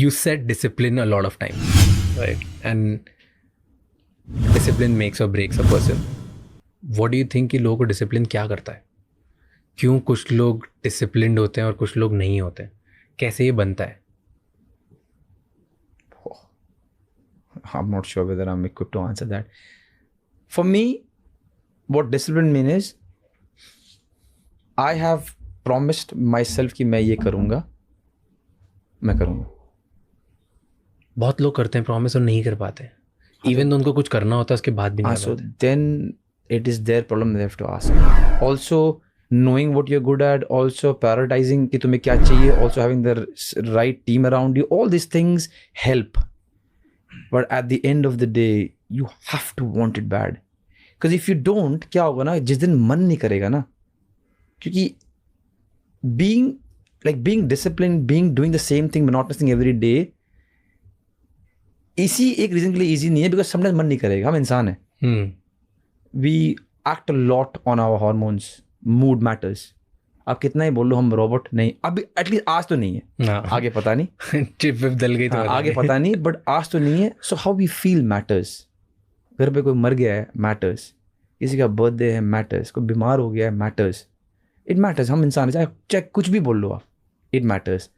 you said discipline a lot of times, right? And discipline makes or breaks a person. What do you think कि लोगों को discipline क्या करता है? क्यों कुछ लोग disciplined होते हैं और कुछ लोग नहीं होते? कैसे ये बनता है? I'm not sure whether I'm equipped to answer that. For me, what discipline means is I have promised myself कि मैं ये करूँगा, मैं करूँगा. बहुत लोग करते हैं प्रॉमिस और नहीं कर पाते. इवन तो उनको कुछ करना होता है उसके बाद भी नहीं So करते. then it is their problem, they have to ask. Also knowing what you're good at, also prioritizing कि तुम्हें क्या चाहिए, also having the right team around you, all these things help. But at the end of the day, you have to want it bad. Because if you don't, क्या होगा ना, जिस दिन मन नहीं करेगा ना, क्योंकि being disciplined, doing the same thing, monotonous thing every day, इसी एक रीजन के लिए easy नहीं है, because sometimes मन नहीं करेगा, हम इंसान हैं. We act a lot on our hormones, mood matters. आप कितना ही बोल लो हम रोबोट नहीं, अभी एटलीस्ट आज तो नहीं है, आगे पता नहीं. चिप विप दल गई तो आगे पता नहीं, बट आज तो नहीं है. So how we feel matters. घर पे कोई मर गया है, मैटर्स. किसी का बर्थडे है, मैटर्स. कोई बीमार हो गया है, मैटर्स. It matters. हम इंसान है, चाहे कुछ भी बोल लो आप, इट मैटर्स.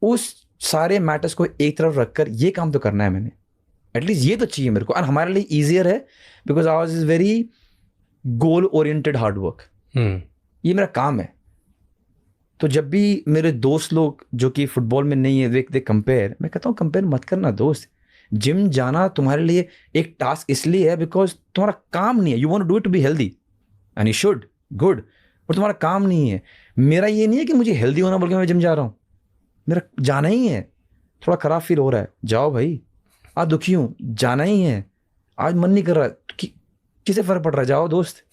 उस सारे मैटर्स को एक तरफ रखकर ये काम तो करना है मैंने, एटलीस्ट ये तो चाहिए मेरे को. और हमारे लिए ईजियर है because hours is very goal oriented hard work. ये मेरा काम है. तो जब भी मेरे दोस्त लोग जो कि फुटबॉल में नहीं है, दे कंपेयर, मैं कहता हूँ कंपेयर मत करना दोस्त. जिम जाना तुम्हारे लिए एक टास्क इसलिए है बिकॉज तुम्हारा काम नहीं है. You want to do it to be healthy and you should, good, पर तुम्हारा काम नहीं है. मेरा ये नहीं है कि मुझे हेल्दी होना बोल के मैं जिम जा रहा हूँ. मेरा जाना ही है. थोड़ा खराब फील हो रहा है, जाओ भाई. आज दुखी हूँ, जाना ही है. आज मन नहीं कर रहा, किसे फर्क पड़ रहा है, जाओ दोस्त.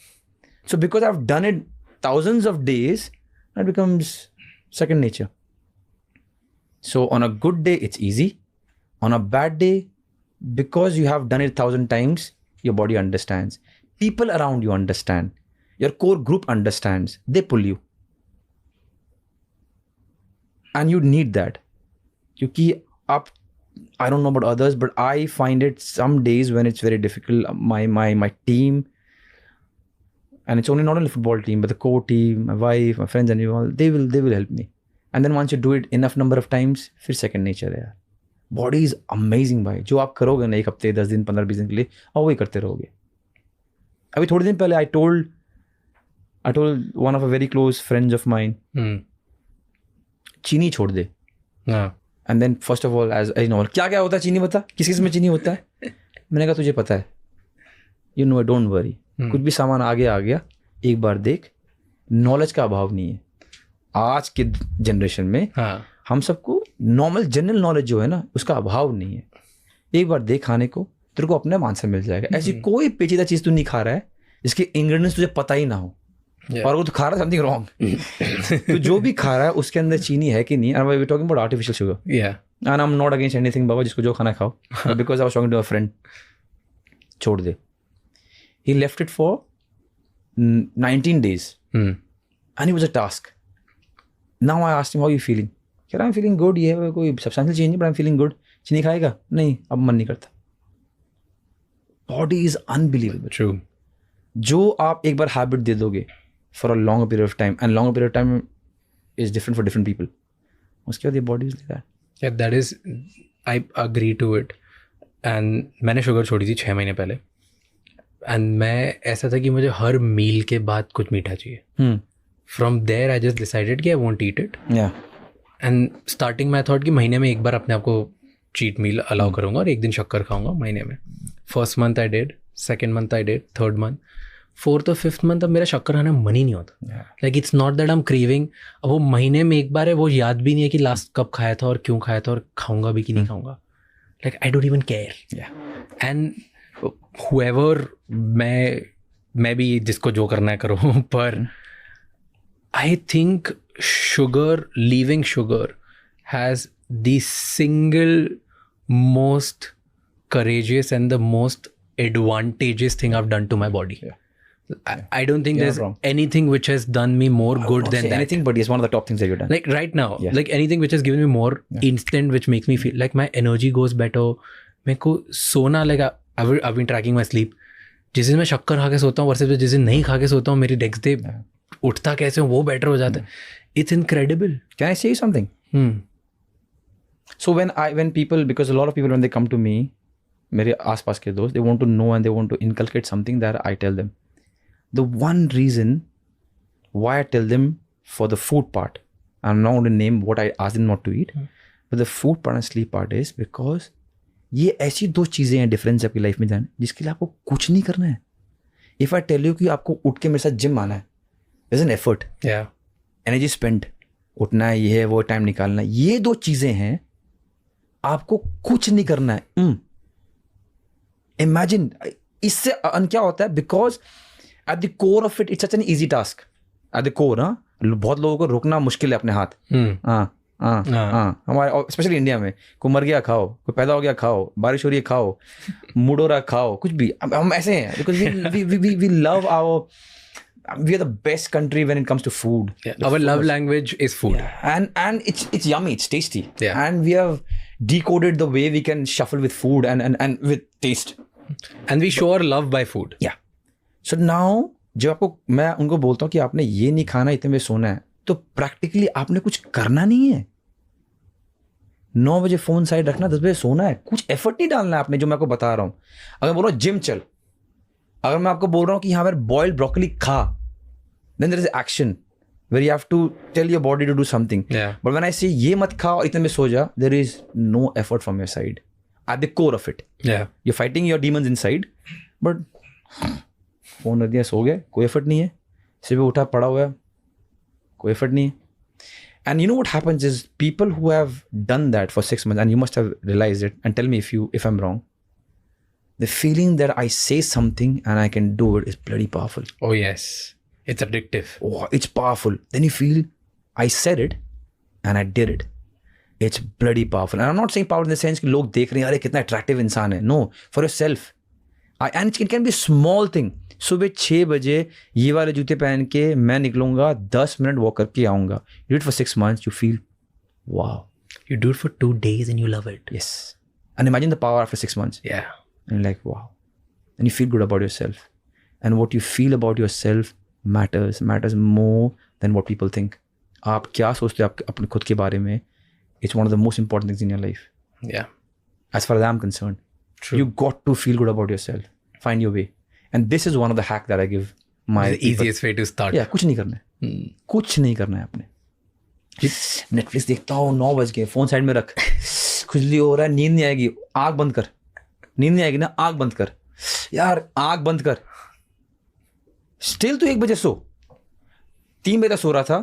So because I have done it thousands of days, it becomes second nature. So on a good day, it's easy. On a bad day, because you have done it 1,000 times, your body understands. People around you understand. Your core group understands. They pull you. And you need that. Because I don't know about others, but I find it some days when it's very difficult. My team, and it's only not only football team, but the core team, my wife, my friends and all, they will help me. And then once you do it enough number of times, फिर second nature है यार. Body is amazing भाई. जो आप करोगे ना 1 हफ्ते, 10 दिन, 15, 20 दिन के लिए, और वही करते रहोगे. अभी थोड़े दिन पहले I told one of a very close friends of mine, चीनी छोड़ दे. And then first of all, as you know, क्या होता है चीनी, बता किस किस में चीनी होता है. मैंने कहा तुझे पता है. You know, don't worry. कुछ भी सामान आगे आ गया, एक बार देख. नॉलेज का अभाव नहीं है आज के जनरेशन में. हम सबको नॉर्मल जनरल नॉलेज जो है ना, उसका अभाव नहीं है. एक बार देख खाने को, तेरे को अपने आंसर मिल जाएगा. ऐसी कोई पेचीदा चीज तू नहीं खा रहा है जिसके इंग्रेडिएंट्स तुझे पता ही ना हो, और वो तो खा रहा है समथिंग रॉन्ग. तो जो भी खा रहा है उसके अंदर चीनी है कि नहीं. We talking about artificial sugar. And I am not against anything बाबा, जिसको जो खाना खाओ, because I was talking to a friend, छोड़ दे. He left it for 19 days. And it was a task. Now I asked him, how are you feeling? Kya, I'm feeling good. ये कोई substantial change नहीं, but I'm feeling good. चीनी खाएगा? नहीं, अब मन नहीं करता. Body is unbelievable. True. जो आप एक बार habit दे दोगे for a longer period of time, and longer period of time is different for different people. उसके बाद ये body is like that. Yeah, that is, I agree to it. And मैंने sugar छोड़ी थी 6 महीने पहले. एंड मैं ऐसा था कि मुझे हर मील के बाद कुछ मीठा चाहिए. From there I just decided कि I won't eat it. And starting में थॉट कि महीने में एक बार अपने आप को चीट मील अलाउ करूँगा और एक दिन शक्कर खाऊंगा महीने में. First month I did, second month I did, third month, fourth और फिफ्थ मंथ अब मेरा शक्कर खाने में मन ही नहीं होता. Like it's not that I am craving. अब वो महीने में एक बार है, वो याद भी नहीं है कि लास्ट कब खाया था और क्यों खाया था और खाऊंगा भी कि नहीं खाऊंगा. Like I don't even care. And whoever, मैं भी जिसको जो करना है करो, पर I think leaving sugar has the single most courageous and the most advantageous thing I've done to my body. I don't think You're there's not wrong. anything which has done me more good than that. Anything, but it's one of the top things that you've done. Like right now, Yeah. like anything which has given me more instant, which makes me feel like my energy goes better. मेरे को सोना, like I've been tracking my sleep. जिस दिन मैं शक्कर खा के सोता हूँ वर्सेस जिस दिन नहीं खा के सोता हूँ, मेरी नेक्स्ट डे उठता कैसे हूँ वो बेटर हो जाता है. It's incredible. Can I say you something? So when people, because a lot of people when they come to me, मेरे आसपास के दोस्त, they want to know and they want to inculcate something that I tell them. The one reason why I tell them for the food part, I'm not going to name what I ask them not to eat, but the food part and sleep part is because ये ऐसी दो चीज़ें हैं difference आपकी life में जाने जिसके लिए आपको कुछ नहीं करना है. इफ़ आई टेल यू कि आपको उठ के मेरे साथ जिम आना है, there's an effort, energy spend, उठना है, ये है वो, टाइम निकालना है, ये दो चीज़ें हैं, आपको कुछ नहीं करना है. इमेजिन इससे क्या होता है, because at the core of it it's such an easy task. At the core, बहुत लोगों को रोकना मुश्किल है अपने हाथ. हमारे स्पेशली इंडिया में, कोई मर गया खाओ, कोई पैदा हो गया खाओ, बारिश हो रही है खाओ, मूड हो रहा खाओ, कुछ भी. हम ऐसे हैं because we love our, we are the best country when it comes to food. Our love language is food. And it's yummy, it's tasty. And we have decoded the way we can shuffle with food and with taste. And we show our love by food. Yeah. So now जब आपको, मैं उनको बोलता हूँ कि आपने ये नहीं खाना, इतने में सोना है, तो प्रैक्टिकली आपने कुछ करना नहीं है. 9 बजे फोन साइड रखना, 10 बजे सोना है. कुछ एफर्ट नहीं डालना है आपने, जो मैं आपको बता रहा हूँ. अगर बोल रहा हूँ जिम चल, अगर मैं आपको बोल रहा हूँ कि यहाँ पर बॉइल्ड ब्रोकली खा, then there is action where you have to tell your body to do something. But when I say ये मत खा और इतने में सो जा, there is no effort from your side at the core of it. You're fighting your demons inside, but phone रख दिया, सो गए, कोई एफर्ट नहीं है. सुबह उठा, पड़ा हुआ है, कोई एफर्ट नहीं है. And you know what happens is people who have done that for 6 months, and you must have realized it, and tell me if I'm wrong, the feeling that I say something and I can do it is bloody powerful. Oh yes, it's addictive. Oh, it's powerful. Then you feel I said it and I did it. It's bloody powerful. And I'm not saying power in the sense कि लोग देख रहे हैं, अरे कितना attractive इंसान है. No, for yourself. And it can be a small thing. सुबह 6 बजे ये वाले जूते पहन के मैं निकलूंगा, 10 मिनट वॉक करके आऊंगा. You do it for 6 months, you feel, wow. You do it for 2 days and you love it. Yes. And imagine the power after 6 months. Yeah. And you're like, wow. And you feel good about yourself. And what you feel about yourself matters more than what people think. आप क्या सोचते हो अपने खुद के बारे में? It's one of the most important things in your life. Yeah. As far as I'm concerned. True. You got to feel good about yourself. Find your way. And this is one of the hack that I give my the easiest way to start. Yeah, कुछ नहीं करना है. कुछ नहीं करना है आपने. Netflix देखता हूँ, 9 बज गए, फोन साइड में रख, खुजली हो रहा है, नींद नहीं आएगी, आँख बंद कर. नींद नहीं आएगी ना, आँख बंद कर यार, आँख बंद कर. स्टिल तो 1 बजे सो, 3 बजे तक सो रहा था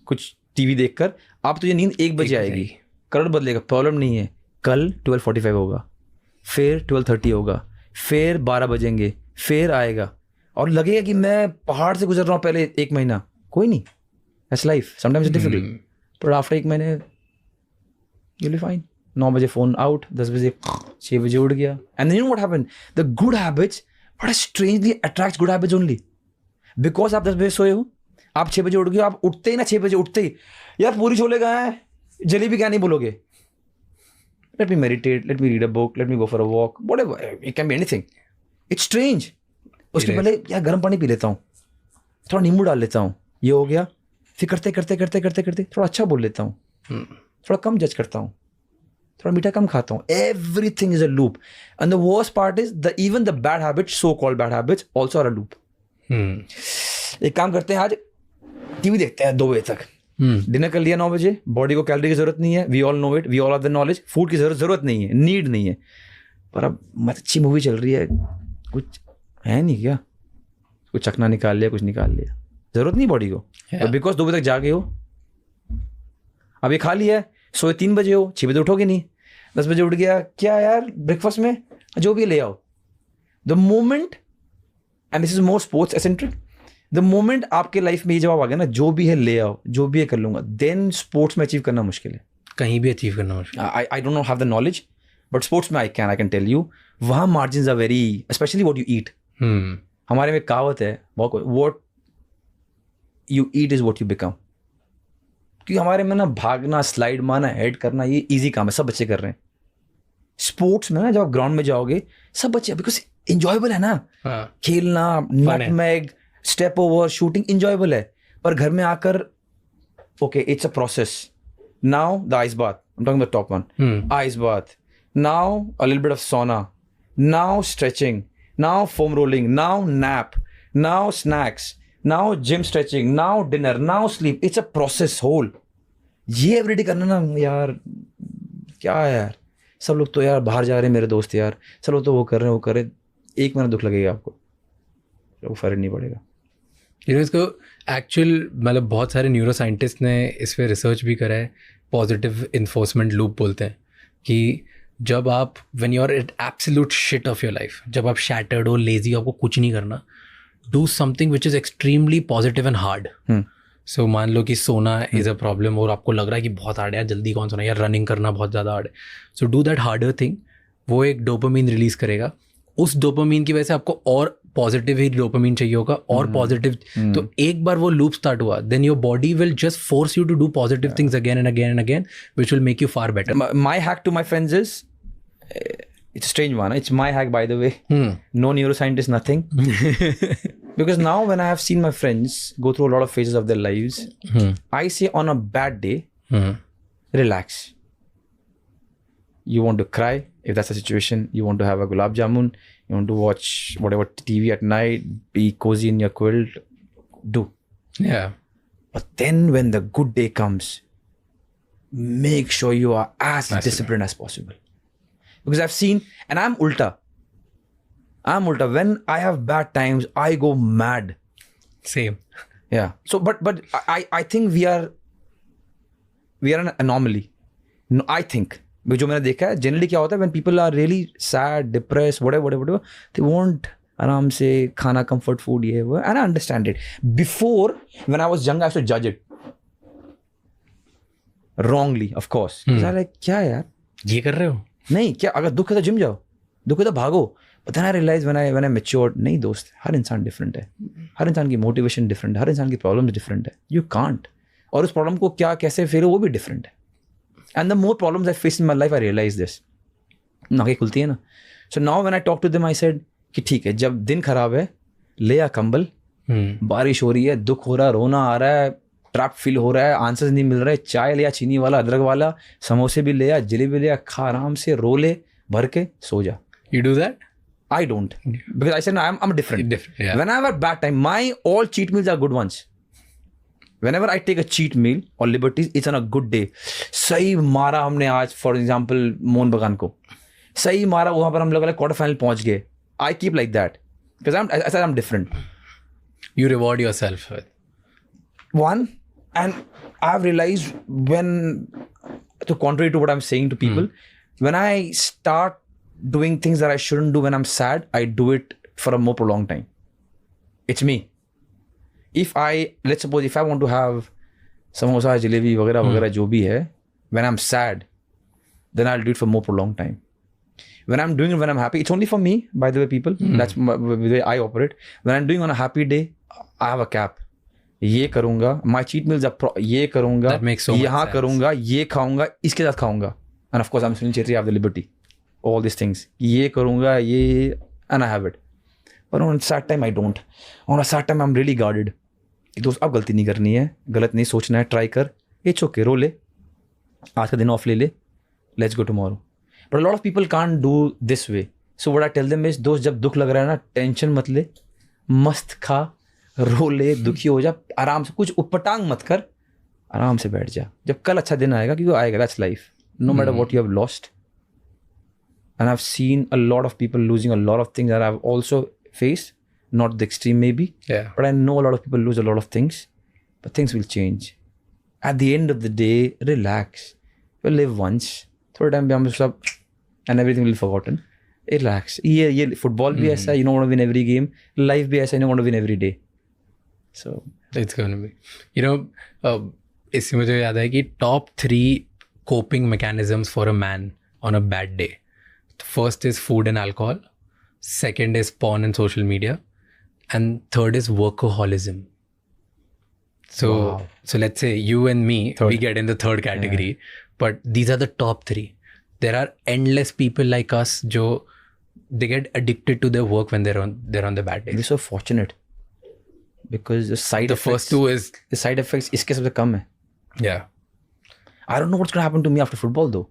कुछ टीवी देखकर, अब तुझे नींद 1 बजे आएगी. करोड़ बदलेगा, प्रॉब्लम नहीं है. कल 12:45 होगा, फिर 12:30 होगा, फिर 12 बजेंगे, फिर आएगा और लगेगा कि मैं पहाड़ से गुजर रहा हूँ पहले 1 महीना. कोई नहीं, that's life. Sometimes it's difficult, but after 1 महीने यू विल फाइन. 9 बजे फोन आउट, 10 बजे 6 बजे उठ गया. And you know what happened, the good habits बड़ा strangely attracts good habits only. Because आप 10 बजे सोए हो, आप 6 बजे उठ गए, आप उठते ही ना 6 बजे उठते ही, यार पूरी छोले कहाँ है, जलेबी क्या नहीं बोलोगे. Let me meditate, let me read a book, let me go for a walk, whatever. It can be anything. It's strange. उसके पहले यार गर्म पानी पी लेता हूँ, थोड़ा नींबू डाल लेता हूँ, ये हो गया. फिर करते करते करते करते करते थोड़ा अच्छा बोल लेता हूँ, थोड़ा कम जज करता हूँ, थोड़ा मीठा कम खाता हूँ. Everything is a loop. And the worst part is even the bad habits, so-called bad habits, also are a loop. एक काम करते हैं, आज टीवी देखते हैं 2 बजे तक. डिनर कर लिया 9 बजे, बॉडी को कैलोरी की जरूरत नहीं है. We all know it, we all have the knowledge. Food की जरूरत नहीं है, नीड नहीं है. पर अब अच्छी मूवी चल रही है, कुछ है नहीं क्या, कुछ चखना निकाल लिया, कुछ निकाल लिया, जरूरत नहीं बॉडी को. बिकॉज 2 बजे तक जागे हो, अब ये खा लिया, सोए 3 बजे हो, 6 बजे उठोगे नहीं. 10 बजे उठ गया, क्या यार ब्रेकफास्ट में जो भी ले आओ. The moment, and this is more sports eccentric, the moment आपके लाइफ में ये जवाब आ गया ना, जो भी है ले आओ, जो भी है कर लूंगा, देन स्पोर्ट्स में अचीव करना मुश्किल है. कहीं भी अचीव करना मुश्किल. I don't know have the knowledge, but sports में आई कैन टेल यू, वहाँ margin are very, specially what you eat. हमारे में कहावत है, what you eat is what you become. क्योंकि हमारे में ना भागना, स्लाइड मारना, हेड करना ये इजी काम है, सब बच्चे कर रहे हैं. स्पोर्ट्स में ना जब आप ग्राउंड में जाओगे सब बच्चे, बिकॉज इंजॉयबल है ना. खेलना, nutmeg, step over, shooting enjoyable है. पर घर में आकर okay it's a process. Now the ice bath, I am talking the top one, ice bath. Now a little bit of sauna. Now stretching. Now foam rolling. Now nap. Now snacks. Now gym stretching. Now dinner. Now sleep. It's a process whole. ये everyday करना ना यार, क्या है यार. सब लोग तो यार बाहर जा रहे हैं मेरे दोस्त यार, सब लोग तो वो कर रहे हैं, वो कर रहे हैं. एक महीना दुख लगेगा आपको, वो फर्क नहीं पड़ेगा. इसको एक्चुअल मतलब बहुत सारे न्यूरो साइंटिस्ट ने इस पर रिसर्च भी करा है. पॉजिटिव इन्फोर्समेंट लूप बोलते हैं कि जब आप when you are at absolute shit of your life, जब आप शैटर्ड हो, लेजी, आपको कुछ नहीं करना, do something which is extremely positive and hard. So मान लो कि सोना इज़ अ प्रॉब्लम और आपको लग रहा है कि बहुत हार्ड है यार, जल्दी कौन सोना, यार रनिंग करना बहुत ज़्यादा हार्ड है. So do that harder thing. वो एक डोपामीन रिलीज़ करेगा. उस डोपामीन की वजह से आपको और पॉजिटिव ही डोपामीन चाहिए होगा और पॉजिटिव. तो एक बार वो लूप स्टार्ट हुआ, then your body will just force you to do positive things again and again and again, which will make you far better. My hack to my friends is, it's a strange one. It's my hack, by the way. No neuroscientist, nothing. Because now when I have seen my friends go through a lot of phases of their lives, I say on a bad day, relax. You want to cry, if that's the situation. You want to have a gulab jamun. You want to watch whatever TV at night, be cozy in your quilt. Do. Yeah. But then when the good day comes, make sure you are as disciplined as possible. Because I've seen, and I'm ulta. When I have bad times, I go mad. Same. Yeah. So, but I think we are an anomaly. No, I think. जो मैंने देखा है, generally क्या होता है, when people are really sad, depressed, whatever, they want आराम से खाना, comfort food, ये वो, and I understand it. Before, when I was young, I used to judge it. Wrongly, of course. Because I like, क्या यार? ये कर रहे हो? नहीं, क्या अगर दुख है तो जिम जाओ, दुख है तो भागो. But then I realized when I matured, नहीं दोस्त, हर इंसान डिफरेंट है, हर इंसान की मोटिवेशन डिफरेंट है, हर इंसान की प्रॉब्लम डिफरेंट है. You can't. और उस प्रॉब्लम को क्या कैसे फेरो वो भी डिफरेंट है. And the more problems I face in my life, I realize this. आंखें खुलती है ना. So now when I talk to them, I said कि ठीक है, जब दिन खराब है ले आ कंबल, बारिश हो रही है, दुख हो रहा है, रोना आ रहा है, ट्रैप फील हो रहा है, आंसर्स नहीं मिल रहे, चाय ले आ, चीनी वाला, अदरक वाला, समोसे भी ले आ, जलेबी ले आ, खा आराम से, रो ले, भर के सो जा. You do that? I don't. Because I said no, I'm different. Yeah. When I have a bad time, my all cheat meals are good ones. Whenever I take a cheat meal or liberties, it's on a good day. सही मारा हमने आज, for example, Mohan बगान को सही मारा, वहाँ पर हम लोग क्वार्टर फाइनल पहुँच गए. I keep like that because I said I'm different. You reward yourself with one. And I've realized when, to contrary to what I'm saying to people, when I start doing things that I shouldn't do when I'm sad, I do it for a more prolonged time. It's me. Let's suppose if I want to have samosa, jalebi, वगैरह जो भी है, when I'm sad, then I'll do it for more prolonged time. When I'm doing it when I'm happy, it's only for me, by the way, people. That's the way I operate. When I'm doing on a happy day, I have a cap. ये करूँगा, my cheat meals are ये करूँगा, यहाँ करूँगा, ये खाऊँगा, इसके साथ खाऊँगा. And of course, I'm Sunil Chhetri, I have the liberty. All these things. ये करूँगा, ये, and I have it. But on a sad time, I don't. On a sad time, I'm really guarded. दोस्त अब गलती नहीं करनी है, गलत नहीं सोचना है, ट्राई कर, it's okay, रो ले, आज का दिन ऑफ ले ले, let's go tomorrow. But a lot of people can't do this way. So what I tell them is, दोस्त जब दुख लग रहा है ना, टेंशन मत ले, मस्त खा, रो ले, दुखी हो जा, आराम से, कुछ उपटांग मत कर, आराम से बैठ जा. जब कल अच्छा दिन आएगा, क्योंकि आएगा, that's life. No matter what you have lost. And I've seen a lot of people losing a lot of things that I've also faced. Not the extreme maybe. Yeah. But I know a lot of people lose a lot of things. But things will change. At the end of the day, relax. You'll live once. थोड़े time पे हम सब, and everything will be forgotten. Relax. ये football भी ऐसा, you don't want to win every game. Life भी ऐसा, you don't want to win every day. So it's going to be, you know, इससे मुझे याद है कि top 3 coping mechanisms for a man on a bad day. First is food and alcohol. Second is porn and social media. and third is workaholism. So Wow. so let's say you and me, Third. we get in the third category, but these are the top three. There are endless people like us jo they get addicted to their work when they're on the bad days. We're so fortunate because the side The effects, first two is the side effects इसके सबसे कम है. yeah. I don't know what's going to happen to me after football though.